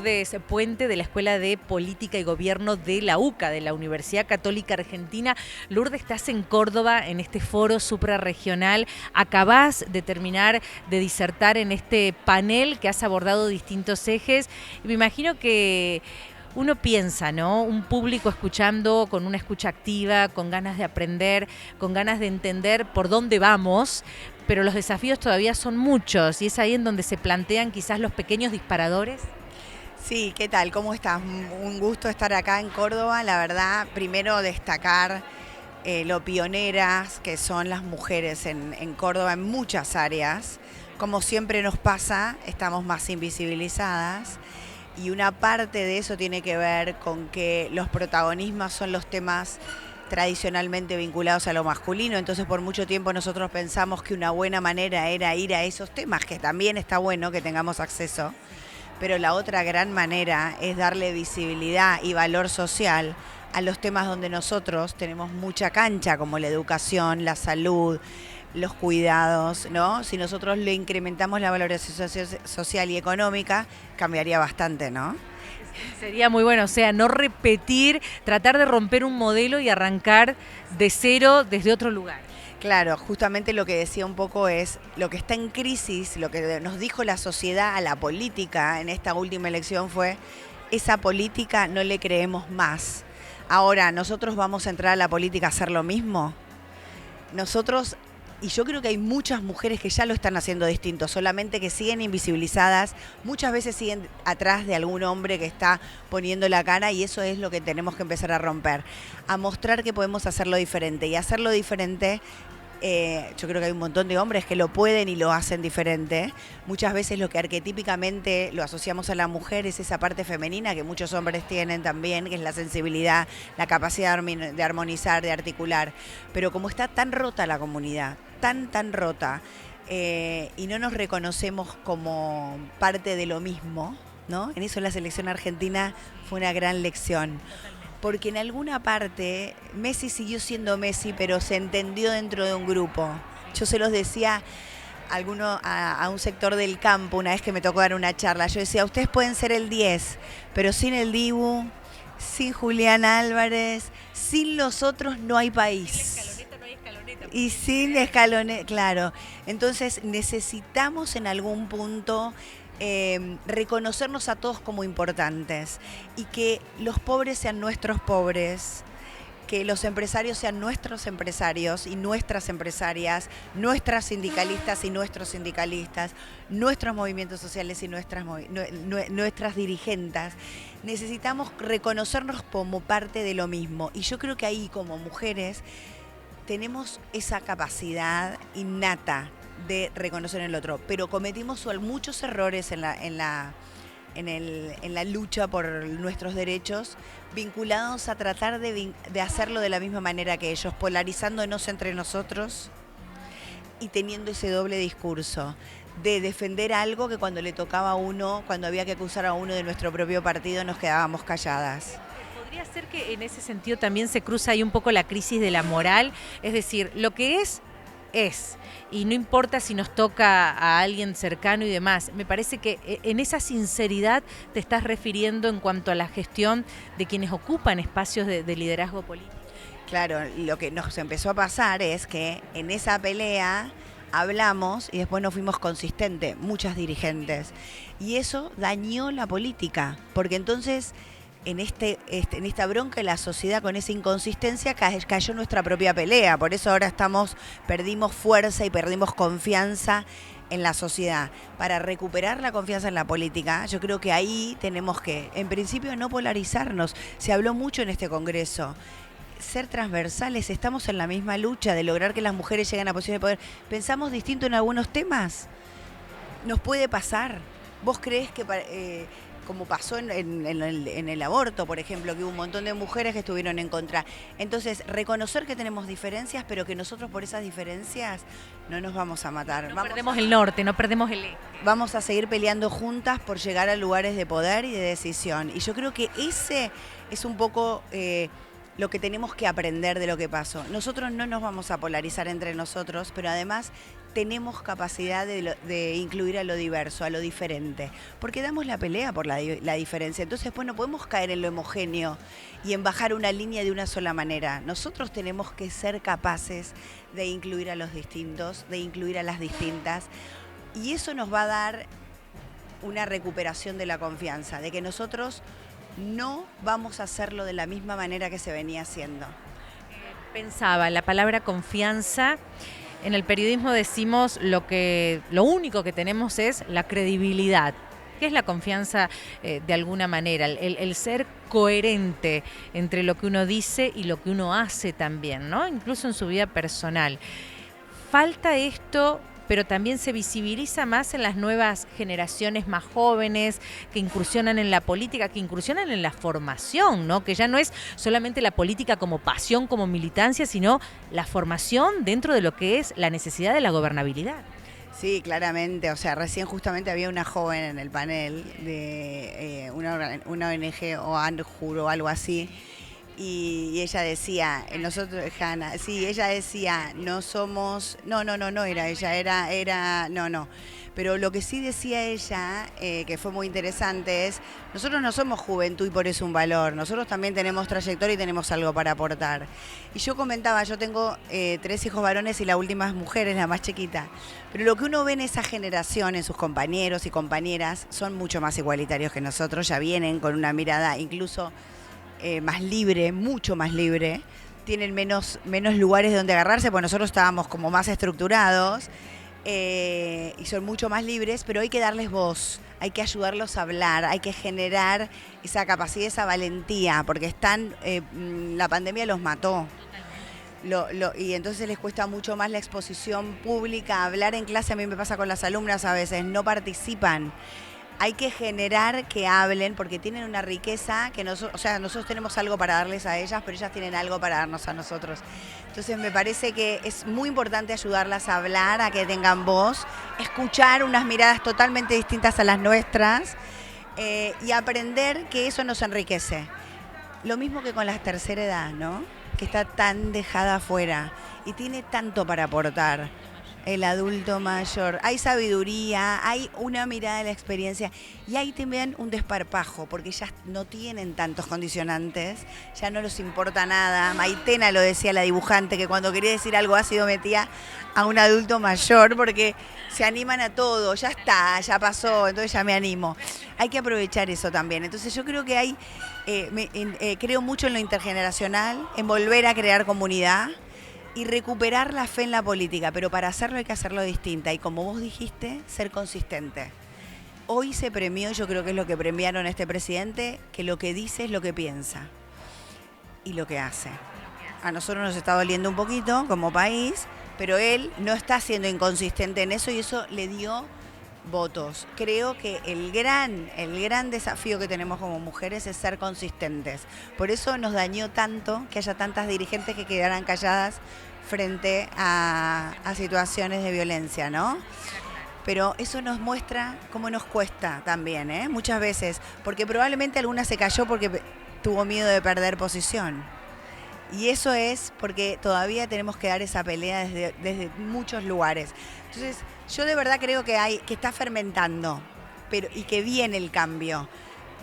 Lourdes Puente, de la Escuela de Política y Gobierno de la UCA, de la Universidad Católica Argentina. Lourdes, estás en Córdoba en este foro suprarregional. Acabás de terminar de disertar en este panel que has abordado distintos ejes. Y me imagino que uno piensa, ¿no? Un público escuchando, con una escucha activa, con ganas de aprender, con ganas de entender por dónde vamos, pero los desafíos todavía son muchos y es ahí en donde se plantean quizás los pequeños disparadores. Sí, ¿qué tal? ¿Cómo estás? Un gusto estar acá en Córdoba. La verdad, primero destacar lo pioneras que son las mujeres en Córdoba en muchas áreas. Como siempre nos pasa, estamos más invisibilizadas. Y una parte de eso tiene que ver con que los protagonismos son los temas tradicionalmente vinculados a lo masculino, entonces por mucho tiempo nosotros pensamos que una buena manera era ir a esos temas, que también está bueno que tengamos acceso, pero la otra gran manera es darle visibilidad y valor social a los temas donde nosotros tenemos mucha cancha, como la educación, la salud, los cuidados, ¿no? Si nosotros le incrementamos la valorización social y económica, cambiaría bastante, ¿no? Sería muy bueno, o sea, no repetir, tratar de romper un modelo y arrancar de cero desde otro lugar. Claro, justamente lo que decía un poco es lo que está en crisis, lo que nos dijo la sociedad a la política en esta última elección fue, esa política no le creemos más. Ahora, ¿nosotros vamos a entrar a la política a hacer lo mismo? Nosotros... Y yo creo que hay muchas mujeres que ya lo están haciendo distinto, solamente que siguen invisibilizadas, muchas veces siguen atrás de algún hombre que está poniendo la cara y eso es lo que tenemos que empezar a romper, a mostrar que podemos hacerlo diferente. Y hacerlo diferente, yo creo que hay un montón de hombres que lo pueden y lo hacen diferente. Muchas veces lo que arquetípicamente lo asociamos a la mujer es esa parte femenina que muchos hombres tienen también, que es la sensibilidad, la capacidad de armonizar, de articular. Pero como está tan rota la comunidad, tan rota, y no nos reconocemos como parte de lo mismo, ¿no? En eso la selección argentina fue una gran lección. Porque en alguna parte Messi siguió siendo Messi, pero se entendió dentro de un grupo. Yo se los decía a un sector del campo una vez que me tocó dar una charla. Yo decía, ustedes pueden ser el 10, pero sin el Dibu, sin Julián Álvarez, sin los otros no hay país. Y sin Escaloneta, claro. Entonces necesitamos en algún punto reconocernos a todos como importantes y que los pobres sean nuestros pobres, que los empresarios sean nuestros empresarios y nuestras empresarias, nuestras sindicalistas y nuestros sindicalistas, nuestros movimientos sociales y nuestras dirigentes. Necesitamos reconocernos como parte de lo mismo y yo creo que ahí como mujeres tenemos esa capacidad innata de reconocer en el otro, pero cometimos muchos errores en la lucha por nuestros derechos, vinculados a tratar de hacerlo de la misma manera que ellos, polarizándonos entre nosotros y teniendo ese doble discurso de defender algo que cuando le tocaba a uno, cuando había que acusar a uno de nuestro propio partido, nos quedábamos calladas. ¿Podría ser que en ese sentido también se cruza ahí un poco la crisis de la moral? Es decir, lo que es, y no importa si nos toca a alguien cercano y demás. Me parece que en esa sinceridad te estás refiriendo en cuanto a la gestión de quienes ocupan espacios de liderazgo político. Claro, lo que nos empezó a pasar es que en esa pelea hablamos y después no fuimos consistentes, muchas dirigentes. Y eso dañó la política, porque entonces en esta bronca de la sociedad con esa inconsistencia cayó nuestra propia pelea. Por eso ahora perdimos fuerza y perdimos confianza en la sociedad. Para recuperar la confianza en la política, yo creo que ahí tenemos que, en principio, no polarizarnos. Se habló mucho en este Congreso. Ser transversales, estamos en la misma lucha de lograr que las mujeres lleguen a posiciones de poder. ¿Pensamos distinto en algunos temas? Nos puede pasar. ¿Vos creés que como pasó en el aborto, por ejemplo, que hubo un montón de mujeres que estuvieron en contra? Entonces, reconocer que tenemos diferencias, pero que nosotros por esas diferencias no nos vamos a matar. No perdemos el norte, no perdemos el eje. Vamos a seguir peleando juntas por llegar a lugares de poder y de decisión. Y yo creo que ese es un poco lo que tenemos que aprender de lo que pasó. Nosotros no nos vamos a polarizar entre nosotros, pero además tenemos capacidad de incluir a lo diverso, a lo diferente, porque damos la pelea por la diferencia. Entonces, pues no podemos caer en lo homogéneo y en bajar una línea de una sola manera. Nosotros tenemos que ser capaces de incluir a los distintos, de incluir a las distintas, y eso nos va a dar una recuperación de la confianza, de que nosotros no vamos a hacerlo de la misma manera que se venía haciendo. Pensaba, la palabra confianza, en el periodismo decimos lo único que tenemos es la credibilidad. ¿Qué es la confianza de alguna manera? El ser coherente entre lo que uno dice y lo que uno hace también, ¿no? Incluso en su vida personal. Falta esto, pero también se visibiliza más en las nuevas generaciones más jóvenes que incursionan en la política, que incursionan en la formación, ¿no? Que ya no es solamente la política como pasión, como militancia, sino la formación dentro de lo que es la necesidad de la gobernabilidad. Sí, claramente. O sea, recién justamente había una joven en el panel de una ONG o ANJUR o algo así. Y ella decía, nosotros, Hanna, sí, ella decía, no somos, no era ella, era, no. Pero lo que sí decía ella, que fue muy interesante, es, nosotros no somos juventud y por eso un valor, nosotros también tenemos trayectoria y tenemos algo para aportar. Y yo comentaba, yo tengo 3 hijos varones y la última es mujer, es la más chiquita. Pero lo que uno ve en esa generación, en sus compañeros y compañeras, son mucho más igualitarios que nosotros, ya vienen con una mirada incluso más libre, mucho más libre, tienen menos lugares donde agarrarse, porque nosotros estábamos como más estructurados y son mucho más libres, pero hay que darles voz, hay que ayudarlos a hablar, hay que generar esa capacidad, esa valentía, porque la pandemia los mató. Y entonces les cuesta mucho más la exposición pública, hablar en clase. A mí me pasa con las alumnas a veces, no participan. Hay que generar que hablen porque tienen una riqueza que nosotros tenemos algo para darles a ellas, pero ellas tienen algo para darnos a nosotros. Entonces me parece que es muy importante ayudarlas a hablar, a que tengan voz, escuchar unas miradas totalmente distintas a las nuestras y aprender que eso nos enriquece. Lo mismo que con la tercera edad, ¿no? Que está tan dejada afuera y tiene tanto para aportar. El adulto mayor, hay sabiduría, hay una mirada de la experiencia y hay también un desparpajo, porque ya no tienen tantos condicionantes, ya no les importa nada. Maitena lo decía, la dibujante, que cuando quería decir algo ácido metía a un adulto mayor porque se animan a todo, ya está, ya pasó, entonces ya me animo. Hay que aprovechar eso también. Entonces yo creo que creo mucho en lo intergeneracional, en volver a crear comunidad y recuperar la fe en la política, pero para hacerlo hay que hacerlo distinta y, como vos dijiste, ser consistente. Hoy se premió, y yo creo que es lo que premiaron a este presidente, que lo que dice es lo que piensa y lo que hace. A nosotros nos está doliendo un poquito como país, pero él no está siendo inconsistente en eso y eso le dio votos. Creo que el gran desafío que tenemos como mujeres es ser consistentes. Por eso nos dañó tanto que haya tantas dirigentes que quedaran calladas frente a situaciones de violencia, ¿no? Pero eso nos muestra cómo nos cuesta también, muchas veces, porque probablemente alguna se cayó porque tuvo miedo de perder posición. Y eso es porque todavía tenemos que dar esa pelea desde muchos lugares. Entonces, yo de verdad creo que está fermentando, y que viene el cambio.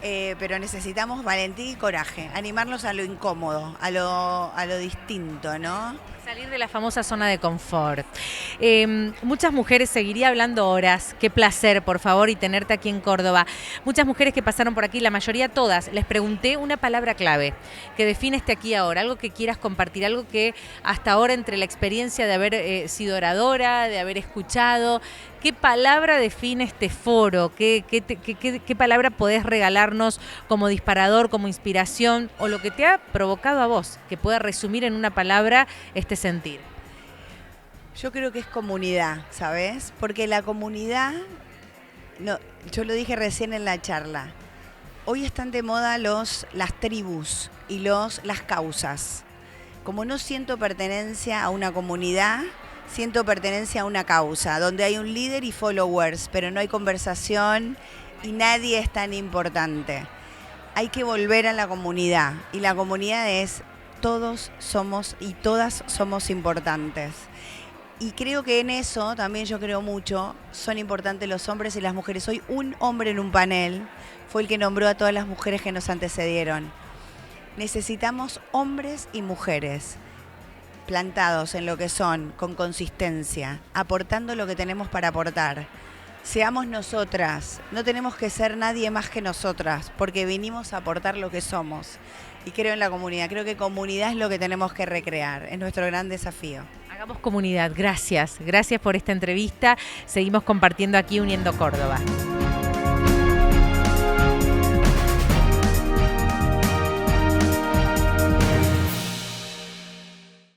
Pero necesitamos valentía y coraje, animarnos a lo incómodo, a lo distinto, ¿no? Salir de la famosa zona de confort. Muchas mujeres, seguiría hablando horas, qué placer, por favor, y tenerte aquí en Córdoba. Muchas mujeres que pasaron por aquí, la mayoría todas, les pregunté una palabra clave que define este aquí ahora, algo que quieras compartir, algo que hasta ahora, entre la experiencia de haber sido oradora, de haber escuchado, ¿qué palabra define este foro? ¿Qué palabra podés regalarnos como disparador, como inspiración, o lo que te ha provocado a vos, que pueda resumir en una palabra este sentir? Yo creo que es comunidad, ¿sabes? Porque la comunidad, yo lo dije recién en la charla, hoy están de moda las tribus y las causas. Como no siento pertenencia a una comunidad, siento pertenencia a una causa, donde hay un líder y followers, pero no hay conversación y nadie es tan importante. Hay que volver a la comunidad, y la comunidad es todos somos y todas somos importantes. Y creo que en eso, también yo creo mucho, son importantes los hombres y las mujeres. Hoy un hombre en un panel fue el que nombró a todas las mujeres que nos antecedieron. Necesitamos hombres y mujeres plantados en lo que son, con consistencia, aportando lo que tenemos para aportar. Seamos nosotras, no tenemos que ser nadie más que nosotras, porque vinimos a aportar lo que somos. Y creo en la comunidad, creo que comunidad es lo que tenemos que recrear, es nuestro gran desafío. Hagamos comunidad, gracias por esta entrevista. Seguimos compartiendo aquí Uniendo Córdoba.